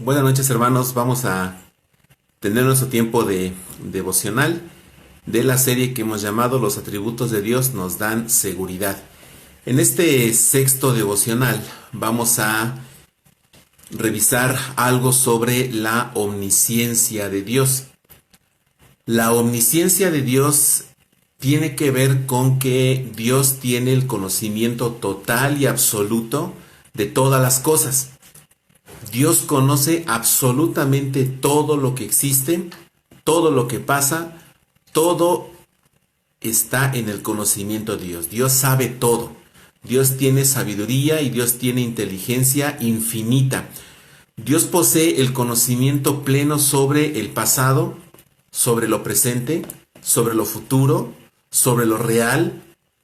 Buenas noches, hermanos. Vamos a tener nuestro tiempo de devocional de la serie que hemos llamado Los atributos de Dios nos dan seguridad. En este sexto devocional vamos a revisar algo sobre la omnisciencia de Dios. La omnisciencia de Dios tiene que ver con que Dios tiene el conocimiento total y absoluto de todas las cosas. Dios conoce absolutamente todo lo que existe, todo lo que pasa, todo está en el conocimiento de Dios. Dios sabe todo. Dios tiene sabiduría y Dios tiene inteligencia infinita. Dios posee el conocimiento pleno sobre el pasado, sobre lo presente, sobre lo futuro, sobre lo real,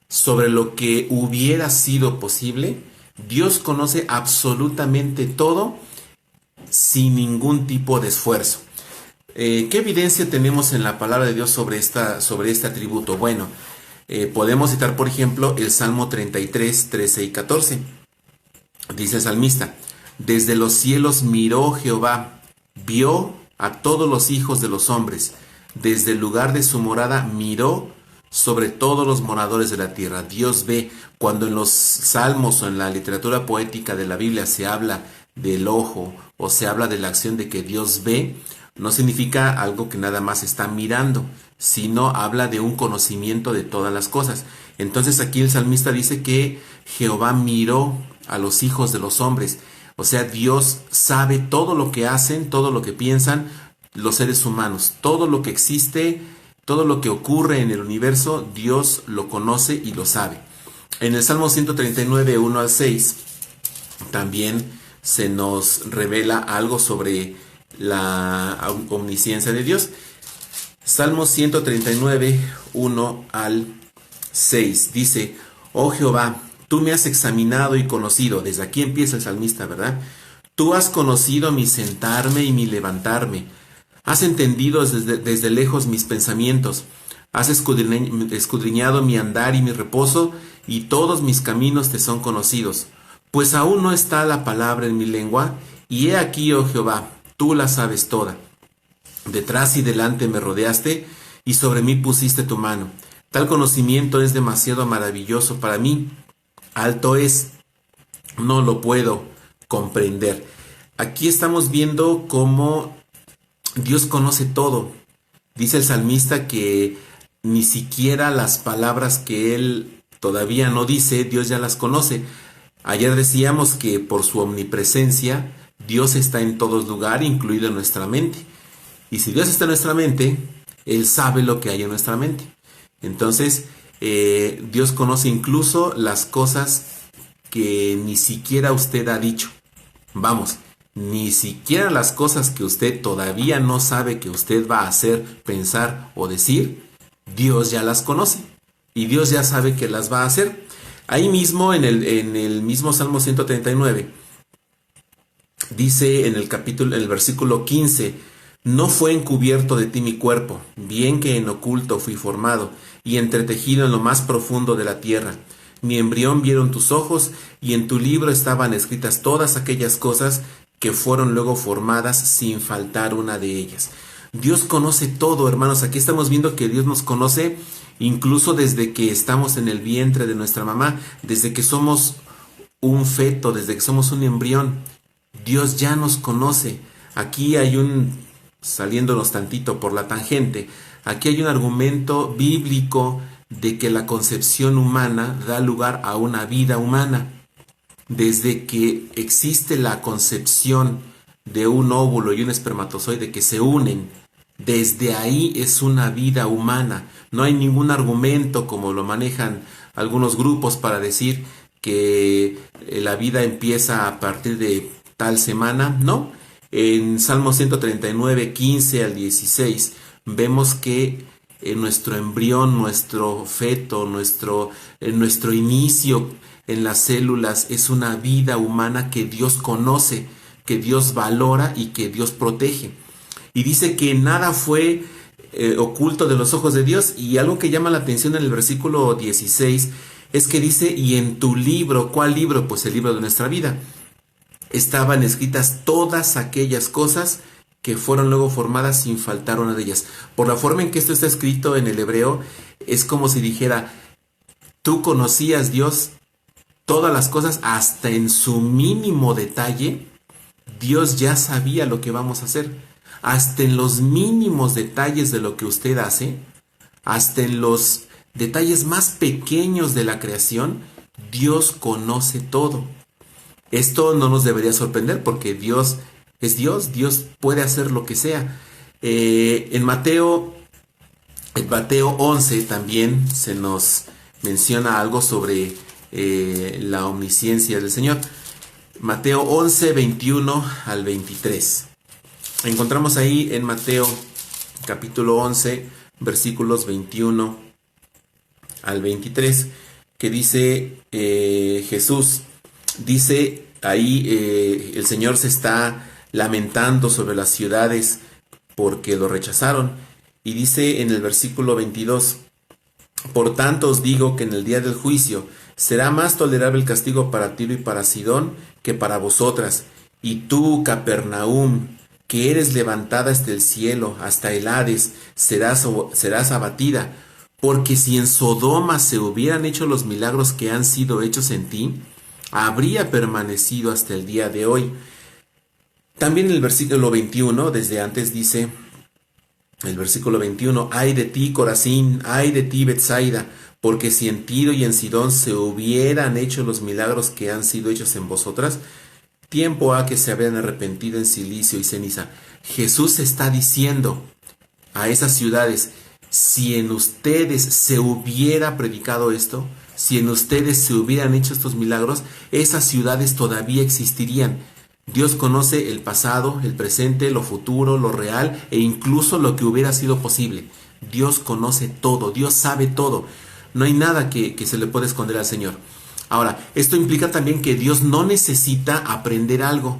sobre lo que hubiera sido posible. Dios conoce absolutamente todo sin ningún tipo de esfuerzo. ¿Qué evidencia tenemos en la palabra de Dios sobre este atributo? Bueno, podemos citar, por ejemplo, el Salmo 33, 13 y 14. Dice el salmista: desde los cielos miró Jehová, vio a todos los hijos de los hombres. Desde el lugar de su morada miró sobre todos los moradores de la tierra. Dios ve. Cuando en los salmos o en la literatura poética de la Biblia se habla del ojo o se habla de la acción de que Dios ve, no significa algo que nada más está mirando, sino habla de un conocimiento de todas las cosas. Entonces aquí el salmista dice que Jehová miró a los hijos de los hombres. O sea, Dios sabe todo lo que hacen, todo lo que piensan los seres humanos, todo lo que existe, todo lo que ocurre en el universo, Dios lo conoce y lo sabe. En el Salmo 139, 1 al 6, también se nos revela algo sobre la omnisciencia de Dios. Salmo 139, 1 al 6, dice: oh Jehová, tú me has examinado y conocido. Desde aquí empieza el salmista, ¿verdad? Tú has conocido mi sentarme y mi levantarme. Has entendido desde lejos mis pensamientos. Has escudriñado mi andar y mi reposo, y todos mis caminos te son conocidos. Pues aún no está la palabra en mi lengua, y he aquí, oh Jehová, tú la sabes toda. Detrás y delante me rodeaste, y sobre mí pusiste tu mano. Tal conocimiento es demasiado maravilloso para mí. Alto es, no lo puedo comprender. Aquí estamos viendo cómo Dios conoce todo. Dice el salmista que ni siquiera las palabras que él todavía no dice, Dios ya las conoce. Ayer decíamos que por su omnipresencia, Dios está en todo lugar, incluido en nuestra mente. Y si Dios está en nuestra mente, Él sabe lo que hay en nuestra mente. Entonces, Dios conoce incluso las cosas que ni siquiera usted ha dicho. Vamos, ni siquiera las cosas que usted todavía no sabe que usted va a hacer, pensar o decir, Dios ya las conoce. Y Dios ya sabe que las va a hacer. Ahí mismo, en el mismo Salmo 139, dice en el versículo 15: no fue encubierto de ti mi cuerpo, bien que en oculto fui formado, y entretejido en lo más profundo de la tierra. Mi embrión vieron tus ojos, y en tu libro estaban escritas todas aquellas cosas que fueron luego formadas, sin faltar una de ellas. Dios conoce todo, hermanos. Aquí estamos viendo que Dios nos conoce incluso desde que estamos en el vientre de nuestra mamá, desde que somos un feto, desde que somos un embrión. Dios ya nos conoce. Aquí hay saliéndonos tantito por la tangente, aquí hay un argumento bíblico de que la concepción humana da lugar a una vida humana. Desde que existe la concepción de un óvulo y un espermatozoide que se unen, desde ahí es una vida humana. No hay ningún argumento como lo manejan algunos grupos para decir que la vida empieza a partir de tal semana. No, en Salmo 139, 15 al 16, vemos que nuestro embrión, nuestro feto, nuestro inicio en las células es una vida humana que Dios conoce, que Dios valora y que Dios protege. Y dice que nada fue oculto de los ojos de Dios. Y algo que llama la atención en el versículo 16 es que dice: y en tu libro. ¿Cuál libro? Pues el libro de nuestra vida. estaban escritas todas aquellas cosas que fueron luego formadas sin faltar una de ellas. Por la forma en que esto está escrito en el hebreo, es como si dijera, tú conocías, Dios, todas las cosas hasta en su mínimo detalle. Dios ya sabía lo que vamos a hacer. Hasta en los mínimos detalles de lo que usted hace, hasta en los detalles más pequeños de la creación, Dios conoce todo. Esto no nos debería sorprender porque Dios es Dios, Dios puede hacer lo que sea. En Mateo 11 también se nos menciona algo sobre la omnisciencia del Señor. Mateo 11, 21 al 23. Encontramos ahí en Mateo capítulo 11, versículos 21 al 23, que dice Jesús, dice ahí el Señor se está lamentando sobre las ciudades porque lo rechazaron, y dice en el versículo 22, por tanto os digo que en el día del juicio será más tolerable el castigo para Tiro y para Sidón que para vosotras. Y tú, Capernaum, que eres levantada hasta el cielo, hasta el Hades, serás abatida. Porque si en Sodoma se hubieran hecho los milagros que han sido hechos en ti, habría permanecido hasta el día de hoy. También en el versículo 21, desde antes dice, el versículo 21, ay de ti, Corazín, ay de ti, Betsaida, porque si en Tiro y en Sidón se hubieran hecho los milagros que han sido hechos en vosotras, tiempo ha que se habrían arrepentido en silicio y ceniza. Jesús está diciendo a esas ciudades, si en ustedes se hubiera predicado esto, si en ustedes se hubieran hecho estos milagros, esas ciudades todavía existirían. Dios conoce el pasado, el presente, lo futuro, lo real e incluso lo que hubiera sido posible. Dios conoce todo, Dios sabe todo. No hay nada que se le pueda esconder al Señor. Ahora, esto implica también que Dios no necesita aprender algo.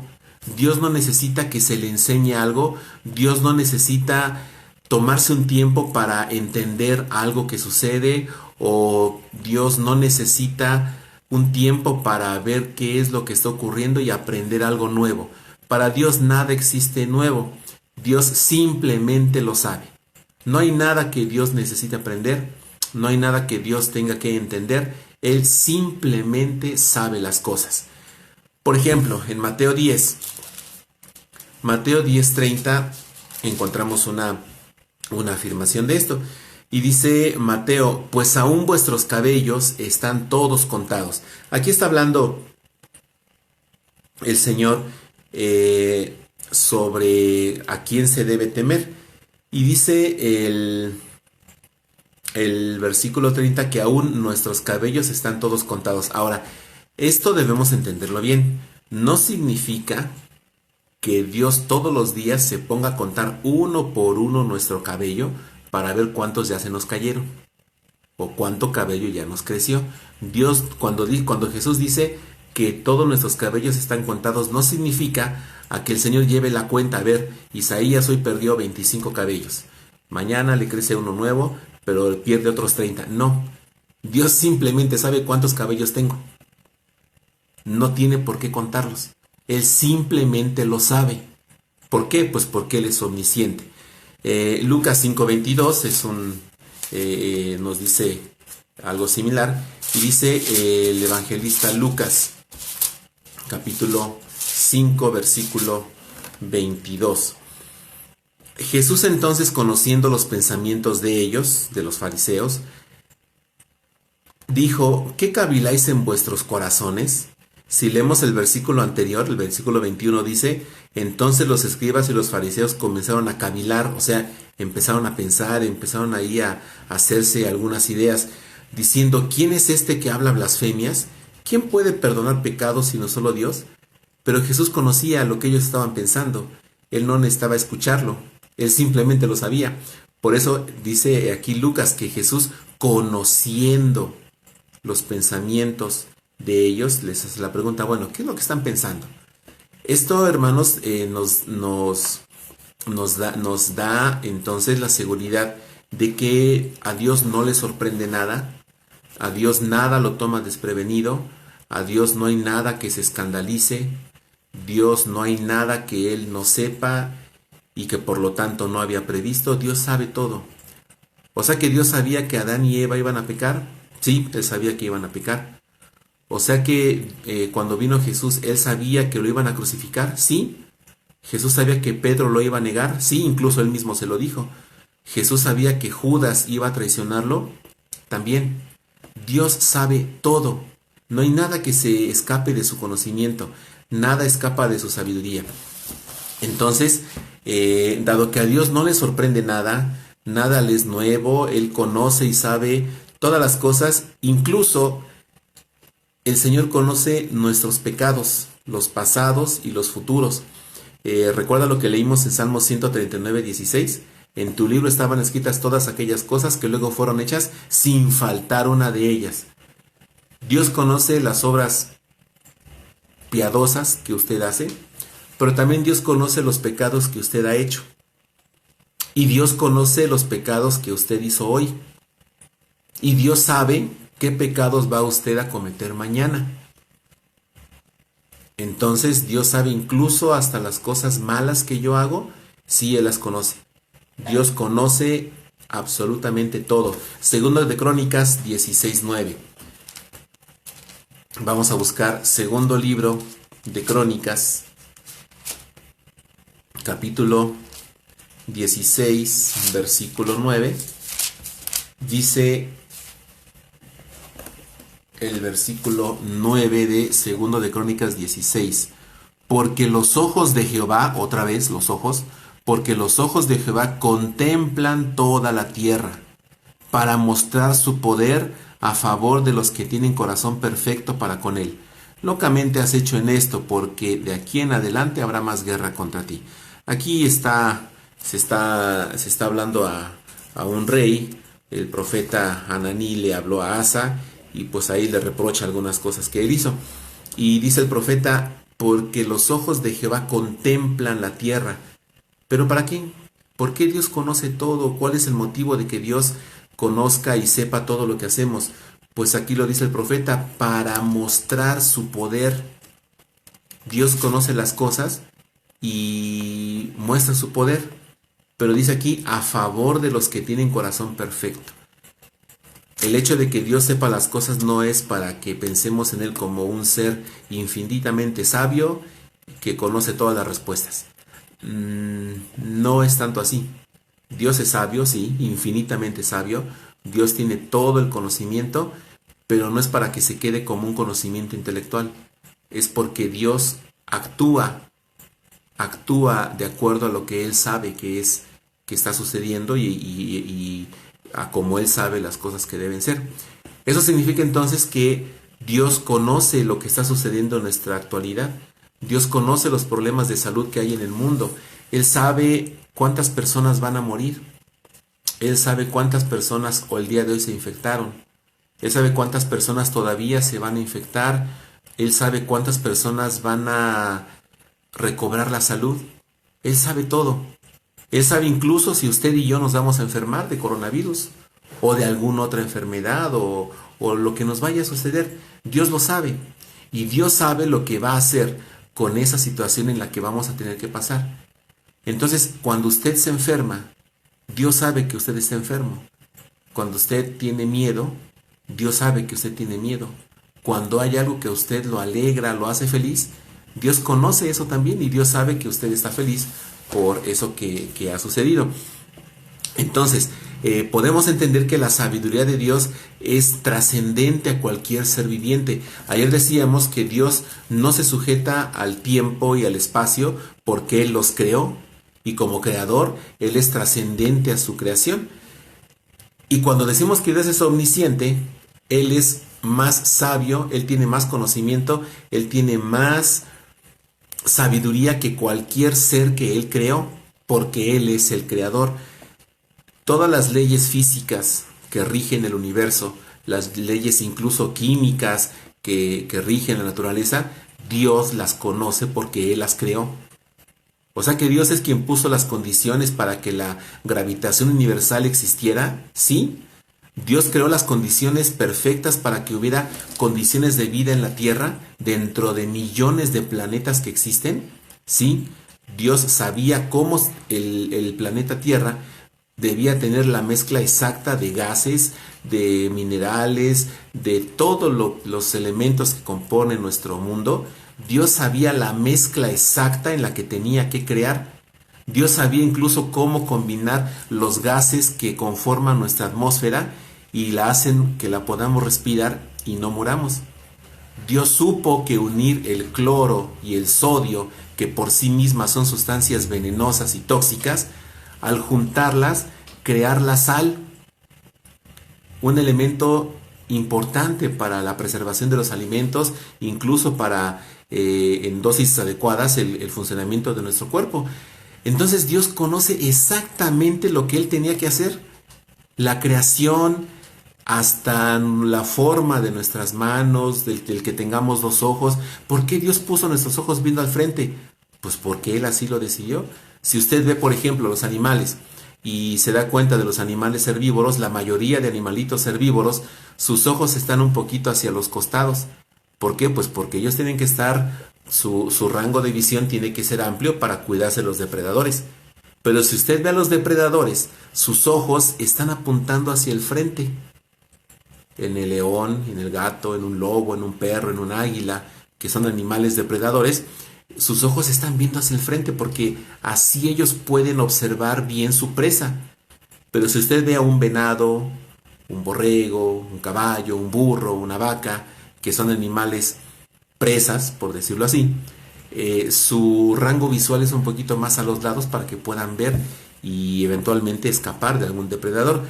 Dios no necesita que se le enseñe algo. Dios no necesita tomarse un tiempo para entender algo que sucede, o Dios no necesita un tiempo para ver qué es lo que está ocurriendo y aprender algo nuevo. Para Dios nada existe nuevo. Dios simplemente lo sabe. No hay nada que Dios necesite aprender. No hay nada que Dios tenga que entender. Él simplemente sabe las cosas. Por ejemplo, en Mateo 10:30, encontramos una afirmación de esto. Y dice Mateo, pues aún vuestros cabellos están todos contados. Aquí está hablando el Señor sobre a quién se debe temer. Y dice el versículo 30 que aún nuestros cabellos están todos contados. Ahora, esto debemos entenderlo bien. No significa que Dios todos los días se ponga a contar uno por uno nuestro cabello para ver cuántos ya se nos cayeron o cuánto cabello ya nos creció. Dios, cuando Jesús dice que todos nuestros cabellos están contados, no significa a que el Señor lleve la cuenta. A ver, Isaías hoy perdió 25 cabellos, mañana le crece uno nuevo, pero pierde otros 30. No, Dios simplemente sabe cuántos cabellos tengo. No tiene por qué contarlos. Él simplemente lo sabe. ¿Por qué? Pues porque Él es omnisciente. Lucas 5:22 nos dice algo similar, y dice el evangelista Lucas capítulo 5 versículo 22. Jesús entonces, conociendo los pensamientos de ellos, de los fariseos, dijo, ¿qué caviláis en vuestros corazones? Si leemos el versículo anterior, el versículo 21 dice, entonces los escribas y los fariseos comenzaron a cavilar, o sea, empezaron a pensar, empezaron ahí a hacerse algunas ideas, diciendo, ¿quién es este que habla blasfemias? ¿Quién puede perdonar pecados sino solo Dios? Pero Jesús conocía lo que ellos estaban pensando. Él no necesitaba escucharlo, él simplemente lo sabía. Por eso dice aquí Lucas que Jesús, conociendo los pensamientos de ellos, les hace la pregunta, bueno, ¿qué es lo que están pensando? Esto, hermanos, nos da entonces la seguridad de que a Dios no le sorprende nada, a Dios nada lo toma desprevenido, a Dios no hay nada que se escandalice. Dios no hay nada que Él no sepa y que por lo tanto no había previsto. Dios sabe todo. O sea que Dios sabía que Adán y Eva iban a pecar. Sí, Él sabía que iban a pecar. O sea que cuando vino Jesús, Él sabía que lo iban a crucificar. Sí. Jesús sabía que Pedro lo iba a negar. Sí, incluso Él mismo se lo dijo. Jesús sabía que Judas iba a traicionarlo. También. Dios sabe todo. No hay nada que se escape de su conocimiento. Nada escapa de su sabiduría. Entonces, dado que a Dios no le sorprende nada, nada le es nuevo, Él conoce y sabe todas las cosas, incluso el Señor conoce nuestros pecados, los pasados y los futuros. Recuerda lo que leímos en Salmo 139:16. En tu libro estaban escritas todas aquellas cosas que luego fueron hechas sin faltar una de ellas. Dios conoce las obras piadosas que usted hace, pero también Dios conoce los pecados que usted ha hecho. Y Dios conoce los pecados que usted hizo hoy. Y Dios sabe qué pecados va usted a cometer mañana. Entonces Dios sabe incluso hasta las cosas malas que yo hago, sí Él las conoce. Dios conoce absolutamente todo. Segundo de Crónicas 16:9. Vamos a buscar segundo libro de Crónicas, capítulo 16, versículo 9. Dice el versículo 9 de segundo de Crónicas 16. Porque los ojos de Jehová, otra vez los ojos, porque los ojos de Jehová contemplan toda la tierra, para mostrar su poder a favor de los que tienen corazón perfecto para con él. Locamente has hecho en esto, porque de aquí en adelante habrá más guerra contra ti. Aquí se está hablando a un rey. El profeta Hananí le habló a Asa y pues ahí le reprocha algunas cosas que él hizo. Y dice el profeta, porque los ojos de Jehová contemplan la tierra. ¿Pero para qué? ¿Por qué Dios conoce todo? ¿Cuál es el motivo de que Dios conozca y sepa todo lo que hacemos? Pues aquí lo dice el profeta, para mostrar su poder. Dios conoce las cosas y muestra su poder, pero dice aquí, a favor de los que tienen corazón perfecto. El hecho de que Dios sepa las cosas no es para que pensemos en Él como un ser infinitamente sabio que conoce todas las respuestas. No es tanto así. Dios es sabio, sí, infinitamente sabio. Dios tiene todo el conocimiento, pero no es para que se quede como un conocimiento intelectual. Es porque Dios actúa de acuerdo a lo que Él sabe que está sucediendo y a como Él sabe las cosas que deben ser. Eso significa entonces que Dios conoce lo que está sucediendo en nuestra actualidad. Dios conoce los problemas de salud que hay en el mundo. Él sabe cuántas personas van a morir. Él sabe cuántas personas el día de hoy se infectaron. Él sabe cuántas personas todavía se van a infectar. Él sabe cuántas personas van a recobrar la salud. Él sabe todo. Él sabe incluso si usted y yo nos vamos a enfermar de coronavirus o de alguna otra enfermedad o lo que nos vaya a suceder. Dios lo sabe. Y Dios sabe lo que va a hacer con esa situación en la que vamos a tener que pasar. Entonces, cuando usted se enferma, Dios sabe que usted está enfermo. Cuando usted tiene miedo, Dios sabe que usted tiene miedo. Cuando hay algo que a usted lo alegra, lo hace feliz, Dios conoce eso también y Dios sabe que usted está feliz por eso que ha sucedido. Entonces, podemos entender que la sabiduría de Dios es trascendente a cualquier ser viviente. Ayer decíamos que Dios no se sujeta al tiempo y al espacio porque Él los creó y como creador Él es trascendente a su creación. Y cuando decimos que Dios es omnisciente, Él es más sabio, Él tiene más conocimiento, Él tiene más sabiduría que cualquier ser que Él creó, porque Él es el creador. Todas las leyes físicas que rigen el universo, las leyes incluso químicas que rigen la naturaleza, Dios las conoce porque Él las creó. O sea que Dios es quien puso las condiciones para que la gravitación universal existiera, ¿sí? Dios creó las condiciones perfectas para que hubiera condiciones de vida en la Tierra dentro de millones de planetas que existen. Sí, Dios sabía cómo el planeta Tierra debía tener la mezcla exacta de gases, de minerales, de todos los elementos que componen nuestro mundo. Dios sabía la mezcla exacta en la que tenía que crear. Dios sabía incluso cómo combinar los gases que conforman nuestra atmósfera y la hacen que la podamos respirar y no muramos. Dios supo que unir el cloro y el sodio, que por sí mismas son sustancias venenosas y tóxicas, al juntarlas, crear la sal, un elemento importante para la preservación de los alimentos, incluso para, en dosis adecuadas, el funcionamiento de nuestro cuerpo. Entonces Dios conoce exactamente lo que Él tenía que hacer. La creación, hasta la forma de nuestras manos, del que tengamos dos ojos. ¿Por qué Dios puso nuestros ojos viendo al frente? Pues porque Él así lo decidió. Si usted ve, por ejemplo, los animales y se da cuenta de los animales herbívoros, la mayoría de animalitos herbívoros, sus ojos están un poquito hacia los costados. ¿Por qué? Pues porque ellos tienen que estar, su rango de visión tiene que ser amplio para cuidarse de los depredadores. Pero si usted ve a los depredadores, sus ojos están apuntando hacia el frente. En el león, en el gato, en un lobo, en un perro, en un águila, que son animales depredadores, sus ojos están viendo hacia el frente porque así ellos pueden observar bien su presa. Pero si usted ve a un venado, un borrego, un caballo, un burro, una vaca, que son animales presas, por decirlo así, su rango visual es un poquito más a los lados para que puedan ver y eventualmente escapar de algún depredador.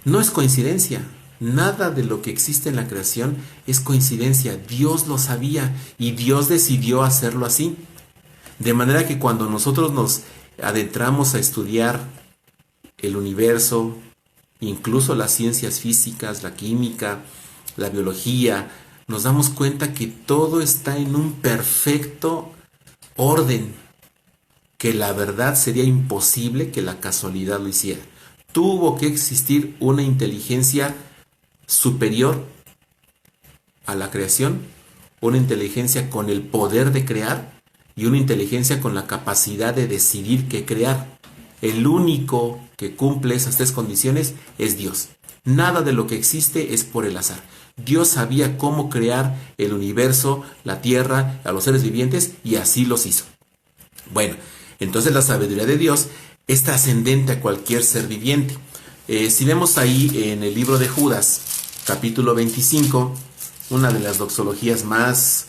No es coincidencia. Nada de lo que existe en la creación es coincidencia. Dios lo sabía y Dios decidió hacerlo así. De manera que cuando nosotros nos adentramos a estudiar el universo, incluso las ciencias físicas, la química, la biología, nos damos cuenta que todo está en un perfecto orden, que la verdad sería imposible que la casualidad lo hiciera. Tuvo que existir una inteligencia superior a la creación, una inteligencia con el poder de crear y una inteligencia con la capacidad de decidir qué crear. El único que cumple esas tres condiciones es Dios. Nada de lo que existe es por el azar. Dios sabía cómo crear el universo, la tierra, a los seres vivientes y así los hizo. Bueno, entonces la sabiduría de Dios es trascendente a cualquier ser viviente. Si vemos ahí en el libro de Judas, capítulo 25, una de las doxologías más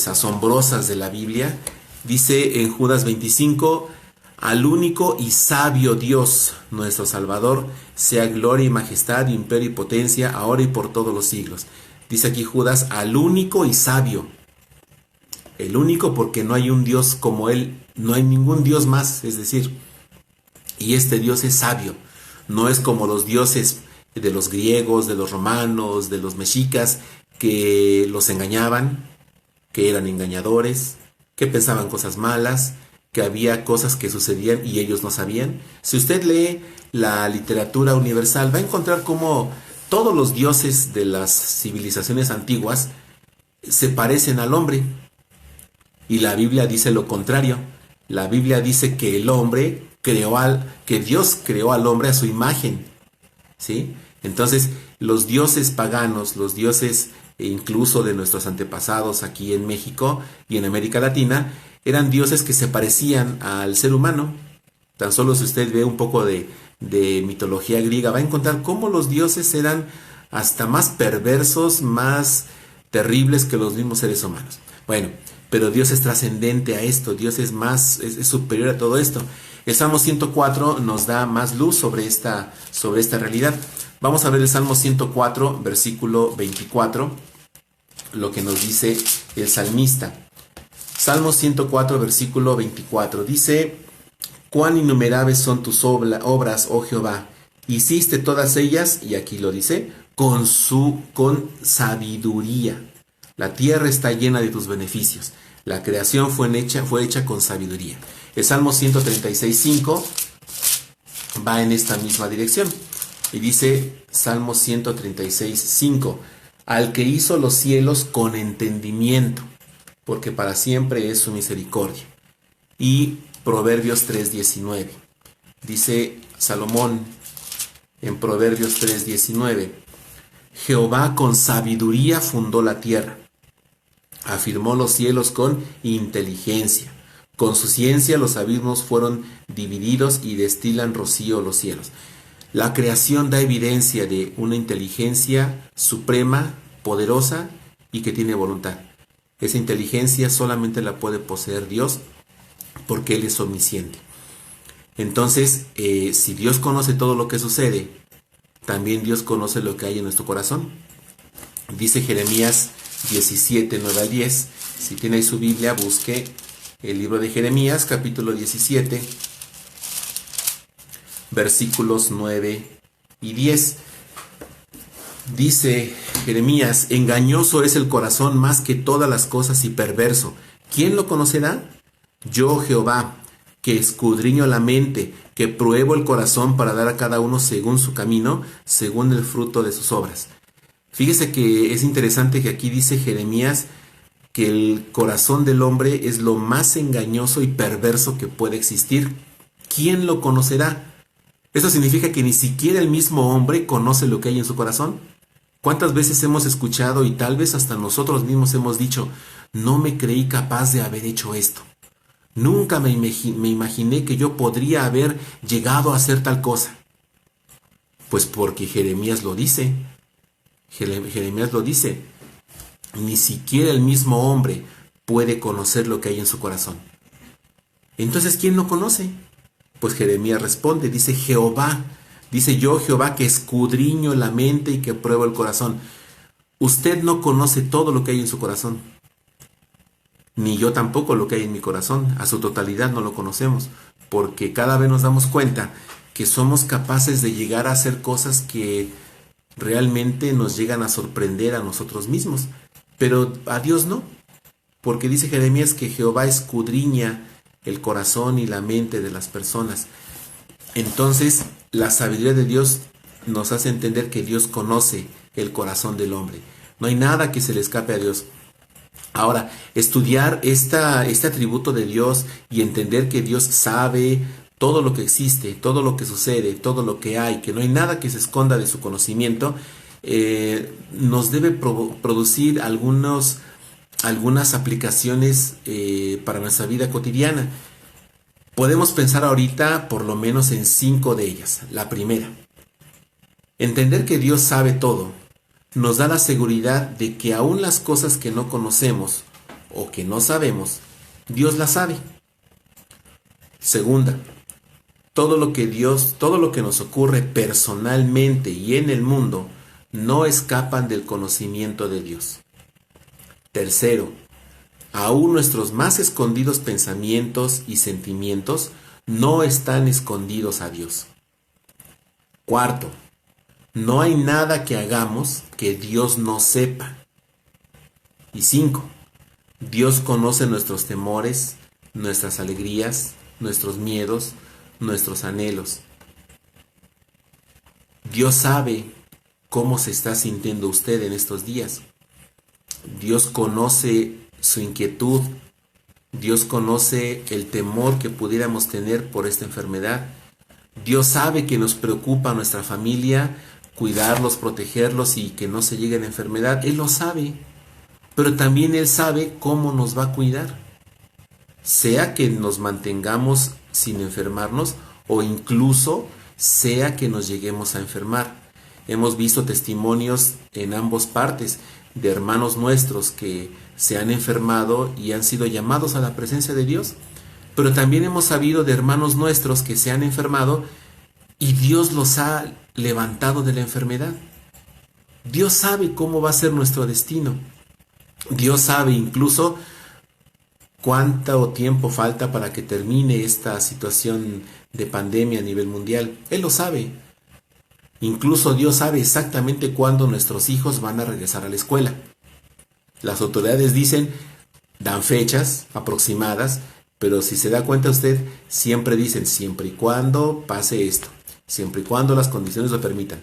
asombrosas de la Biblia, dice en Judas 25: al único y sabio Dios, nuestro Salvador, sea gloria y majestad, imperio y potencia, ahora y por todos los siglos. Dice aquí Judas, al único y sabio. El único porque no hay un Dios como Él, no hay ningún Dios más, es decir, y este Dios es sabio. No es como los dioses de los griegos, de los romanos, de los mexicas, que los engañaban, que eran engañadores, que pensaban cosas malas, que había cosas que sucedían y ellos no sabían. Si usted lee la literatura universal, va a encontrar cómo todos los dioses de las civilizaciones antiguas se parecen al hombre. Y la Biblia dice lo contrario. La Biblia dice que el hombre que Dios creó al hombre a su imagen, ¿sí? Entonces, los dioses paganos, los dioses incluso de nuestros antepasados aquí en México y en América Latina, eran dioses que se parecían al ser humano. Tan solo si usted ve un poco de mitología griega, va a encontrar cómo los dioses eran hasta más perversos, más terribles que los mismos seres humanos. Bueno, pero Dios es trascendente a esto, Dios es superior a todo esto. El Salmo 104 nos da más luz sobre esta realidad. Vamos a ver el Salmo 104, versículo 24, lo que nos dice el salmista. Salmo 104, versículo 24, dice: cuán innumerables son tus obras, oh Jehová, hiciste todas ellas, y aquí lo dice, con sabiduría. La tierra está llena de tus beneficios. La creación fue hecha con sabiduría. El Salmo 136, 5 va en esta misma dirección. Y dice Salmo 136:5, al que hizo los cielos con entendimiento, porque para siempre es su misericordia. Y Proverbios 3:19, dice Salomón en Proverbios 3:19, Jehová con sabiduría fundó la tierra, afirmó los cielos con inteligencia. Con su ciencia los abismos fueron divididos y destilan rocío los cielos. La creación da evidencia de una inteligencia suprema, poderosa y que tiene voluntad. Esa inteligencia solamente la puede poseer Dios porque Él es omnisciente. Entonces, si Dios conoce todo lo que sucede, también Dios conoce lo que hay en nuestro corazón. Dice Jeremías 17:9-10. Si tiene ahí su Biblia, busque el libro de Jeremías, capítulo 17, versículos 9 y 10. Dice Jeremías, engañoso es el corazón más que todas las cosas y perverso. ¿Quién lo conocerá? Yo, Jehová, que escudriño la mente, que pruebo el corazón para dar a cada uno según su camino, según el fruto de sus obras. Fíjese que es interesante que aquí dice Jeremías que el corazón del hombre es lo más engañoso y perverso que puede existir. ¿Quién lo conocerá? Eso significa que ni siquiera el mismo hombre conoce lo que hay en su corazón. ¿Cuántas veces hemos escuchado y tal vez hasta nosotros mismos hemos dicho, no me creí capaz de haber hecho esto? Nunca me imaginé que yo podría haber llegado a hacer tal cosa. Pues porque Jeremías lo dice. Jeremías lo dice. Ni siquiera el mismo hombre puede conocer lo que hay en su corazón. Entonces, ¿quién lo conoce? Pues Jeremías responde, dice Jehová. Dice yo, Jehová, que escudriño la mente y que pruebo el corazón. Usted no conoce todo lo que hay en su corazón. Ni yo tampoco lo que hay en mi corazón. A su totalidad no lo conocemos. Porque cada vez nos damos cuenta que somos capaces de llegar a hacer cosas que realmente nos llegan a sorprender a nosotros mismos. Pero a Dios no. Porque dice Jeremías que Jehová escudriña el corazón y la mente de las personas. Entonces, la sabiduría de Dios nos hace entender que Dios conoce el corazón del hombre. No hay nada que se le escape a Dios. Ahora, estudiar este atributo de Dios y entender que Dios sabe todo lo que existe, todo lo que sucede, todo lo que hay, que no hay nada que se esconda de su conocimiento, nos debe producir algunas aplicaciones para nuestra vida cotidiana. Podemos pensar ahorita por lo menos en 5 de ellas. La primera, entender que Dios sabe todo nos da la seguridad de que aún las cosas que no conocemos o que no sabemos, Dios las sabe. Segunda, todo lo que nos ocurre personalmente y en el mundo no escapan del conocimiento de Dios. Tercero, aún nuestros más escondidos pensamientos y sentimientos no están escondidos a Dios. Cuarto, no hay nada que hagamos que Dios no sepa. Y 5, Dios conoce nuestros temores, nuestras alegrías, nuestros miedos, nuestros anhelos. Dios sabe cómo se está sintiendo usted en estos días. Dios conoce su inquietud. Dios conoce el temor que pudiéramos tener por esta enfermedad. Dios sabe que nos preocupa nuestra familia, cuidarlos, protegerlos y que no se llegue a la enfermedad. Él lo sabe, pero también Él sabe cómo nos va a cuidar. Sea que nos mantengamos sin enfermarnos o incluso sea que nos lleguemos a enfermar. Hemos visto testimonios en ambas partes de hermanos nuestros que se han enfermado y han sido llamados a la presencia de Dios, pero también hemos sabido de hermanos nuestros que se han enfermado y Dios los ha levantado de la enfermedad. Dios sabe cómo va a ser nuestro destino. Dios sabe incluso cuánto tiempo falta para que termine esta situación de pandemia a nivel mundial. Él lo sabe. Incluso Dios sabe exactamente cuándo nuestros hijos van a regresar a la escuela. Las autoridades dan fechas aproximadas, pero si se da cuenta usted, siempre dicen siempre y cuando pase esto, siempre y cuando las condiciones lo permitan.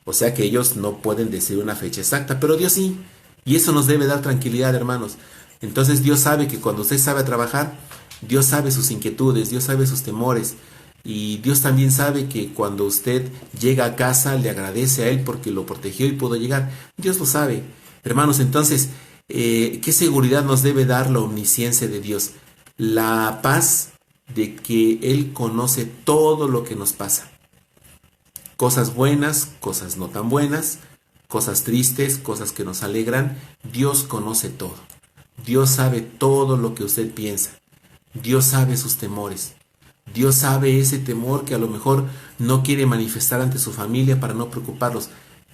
O sea que ellos no pueden decir una fecha exacta, pero Dios sí. Y eso nos debe dar tranquilidad, hermanos. Entonces Dios sabe que cuando usted sabe trabajar, Dios sabe sus inquietudes, Dios sabe sus temores. Y Dios también sabe que cuando usted llega a casa le agradece a Él porque lo protegió y pudo llegar. Dios lo sabe. Hermanos, entonces, ¿qué seguridad nos debe dar la omnisciencia de Dios? La paz de que Él conoce todo lo que nos pasa. Cosas buenas, cosas no tan buenas, cosas tristes, cosas que nos alegran. Dios conoce todo. Dios sabe todo lo que usted piensa. Dios sabe sus temores. Dios sabe ese temor que a lo mejor no quiere manifestar ante su familia para no preocuparlos.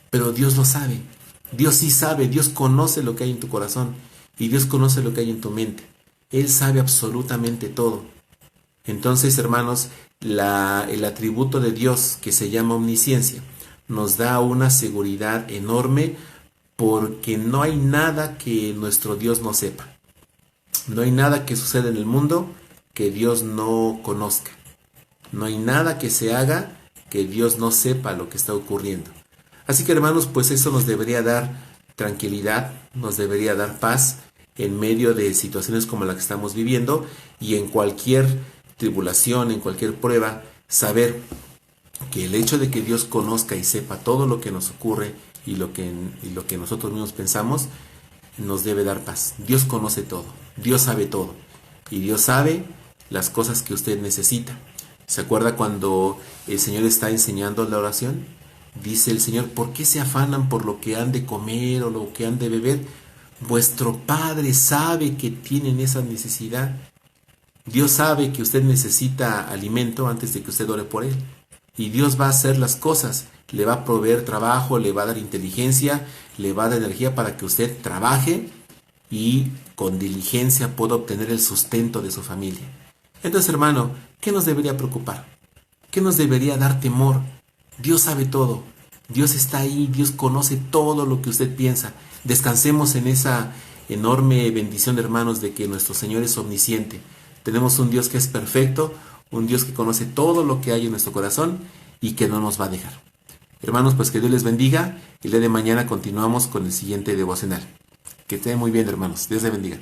Pero Dios lo sabe. Dios sí sabe. Dios conoce lo que hay en tu corazón. Y Dios conoce lo que hay en tu mente. Él sabe absolutamente todo. Entonces, hermanos, el atributo de Dios que se llama omnisciencia nos da una seguridad enorme porque no hay nada que nuestro Dios no sepa. No hay nada que suceda en el mundo que Dios no conozca. No hay nada que se haga que Dios no sepa lo que está ocurriendo. Así que, hermanos, pues eso nos debería dar tranquilidad, nos debería dar paz en medio de situaciones como la que estamos viviendo y en cualquier tribulación, en cualquier prueba, saber que el hecho de que Dios conozca y sepa todo lo que nos ocurre y lo que nosotros mismos pensamos, nos debe dar paz. Dios conoce todo, Dios sabe todo y Dios sabe las cosas que usted necesita. ¿Se acuerda cuando el Señor está enseñando la oración? Dice el Señor, ¿por qué se afanan por lo que han de comer o lo que han de beber? Vuestro Padre sabe que tienen esa necesidad. Dios sabe que usted necesita alimento antes de que usted ore por él. Y Dios va a hacer las cosas. Le va a proveer trabajo, le va a dar inteligencia, le va a dar energía para que usted trabaje y con diligencia pueda obtener el sustento de su familia. Entonces, hermano, ¿qué nos debería preocupar? ¿Qué nos debería dar temor? Dios sabe todo. Dios está ahí, Dios conoce todo lo que usted piensa. Descansemos en esa enorme bendición, hermanos, de que nuestro Señor es omnisciente. Tenemos un Dios que es perfecto, un Dios que conoce todo lo que hay en nuestro corazón y que no nos va a dejar. Hermanos, pues que Dios les bendiga. El día de mañana continuamos con el siguiente devocional. Que estén muy bien, hermanos. Dios les bendiga.